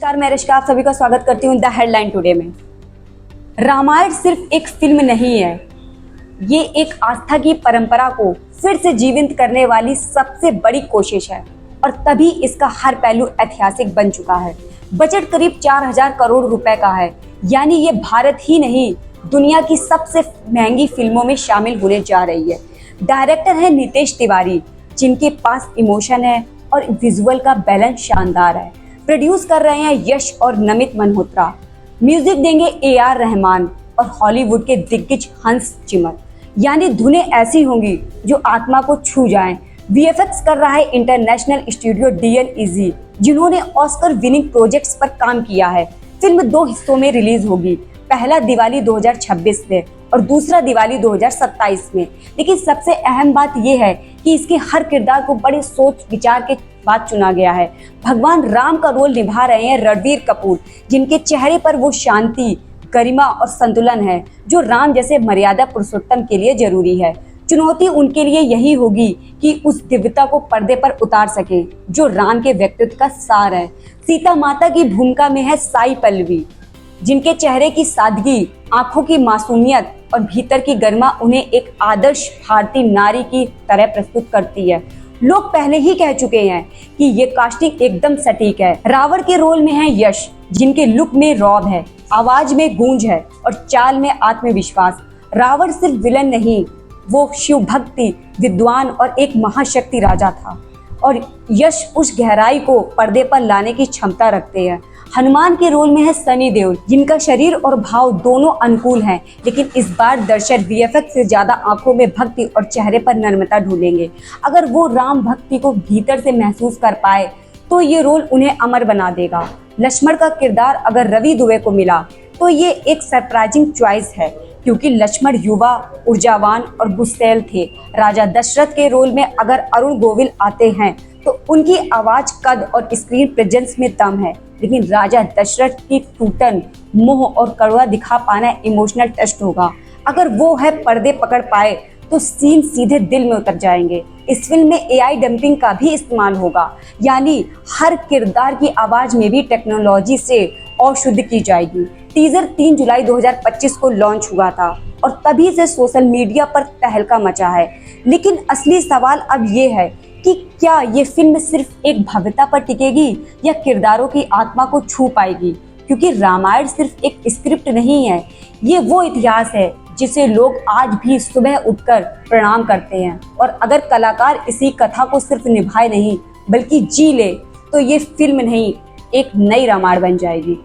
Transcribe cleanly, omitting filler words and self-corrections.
नमस्कार, मैं रिश्का आप सभी का स्वागत करती हूँ द हेडलाइन टुडे में। रामायण सिर्फ एक फिल्म नहीं है, ये एक आस्था की परंपरा को फिर से जीवंत करने वाली सबसे बड़ी कोशिश है और तभी इसका हर पहलू ऐतिहासिक बन चुका है। बजट करीब 4000 करोड़ रुपए का है, यानी ये भारत ही नहीं दुनिया की सबसे महंगी फिल्मों में शामिल होने जा रही है। डायरेक्टर है नितेश तिवारी, जिनके पास इमोशन है और विजुअल का बैलेंस शानदार है। प्रोड्यूस कर रहे हैं यश और नमित मल्होत्रा। म्यूजिक देंगे AR रहमान और हॉलीवुड के दिग्गज हंस जिमर, यानी धुनें ऐसी होंगी जो आत्मा को छू जाएं। VFX कर रहा है इंटरनेशनल स्टूडियो DLEZ, जिन्होंने ऑस्कर विनिंग प्रोजेक्ट्स पर काम किया है। फिल्म 2 हिस्सों में रिलीज होगी, पहला दिवाली 2026 में और दूसरा दिवाली 2027 में। लेकिन सबसे अहम बात यह है कि इसके हर किरदार को बड़े सोच विचार के बाद चुना गया है। भगवान राम का रोल निभा रहे हैं रणबीर कपूर, जिनके चेहरे पर वो शांति, गरिमा और संतुलन है जो राम जैसे मर्यादा पुरुषोत्तम के लिए जरूरी है। चुनौती उनके लिए यही होगी कि उस दिव्यता को पर्दे पर उतार सके जो राम के व्यक्तित्व का सार है। सीता माता की भूमिका में है साई पल्लवी, जिनके चेहरे की सादगी, आंखों की मासूमियत और भीतर की गरिमा उन्हें एक आदर्श भारतीय नारी की तरह प्रस्तुत करती है। लोग पहले ही कह चुके हैं कि ये कास्टिंग एकदम सटीक है। रावण के रोल में है यश, जिनके लुक में रौब है, आवाज में गूंज है और चाल में आत्मविश्वास। रावण सिर्फ विलन नहीं, वो शिव भक्ति, विद्वान और एक महाशक्ति राजा था और यश उस गहराई को पर्दे पर लाने की क्षमता रखते हैं। हनुमान के रोल में है सनी देओल, जिनका शरीर और भाव दोनों अनुकूल हैं, लेकिन इस बार दर्शक VFX से ज्यादा आंखों में भक्ति और चेहरे पर नम्रता ढूंढेंगे। अगर वो राम भक्ति को भीतर से महसूस कर पाए तो ये रोल उन्हें अमर बना देगा। लक्ष्मण का किरदार अगर रवि दुबे को मिला तो ये एक सरप्राइजिंग चॉइस है, क्योंकि लक्ष्मण युवा, ऊर्जावान और गुस्सैल थे। राजा दशरथ के रोल में अगर अरुण गोविल आते हैं तो उनकी आवाज, कद और स्क्रीन प्रेजेंस में दम है, लेकिन राजा दशरथ की टूटन, मोह और कड़वा दिखा पाना इमोशनल टेस्ट होगा। अगर वो है पर्दे पकड़ पाए तो सीन सीधे दिल में उतर जाएंगे। इस फिल्म में AI डंपिंग का भी इस्तेमाल होगा, यानी हर किरदार की आवाज में भी टेक्नोलॉजी से और शुद्ध की जाएगी। टीजर 3 जुलाई 2025 को लॉन्च हुआ था और तभी से सोशल मीडिया पर तहलका मचा है। लेकिन असली सवाल अब ये है कि क्या ये फिल्म सिर्फ एक भव्यता पर टिकेगी या किरदारों की आत्मा को छू पाएगी? क्योंकि रामायण सिर्फ एक स्क्रिप्ट नहीं है, ये वो इतिहास है जिसे लोग आज भी सुबह उठकर प्रणाम करते हैं। और अगर कलाकार इसी कथा को सिर्फ निभाए नहीं बल्कि जी ले तो ये फिल्म नहीं, एक नई रामायण बन जाएगी।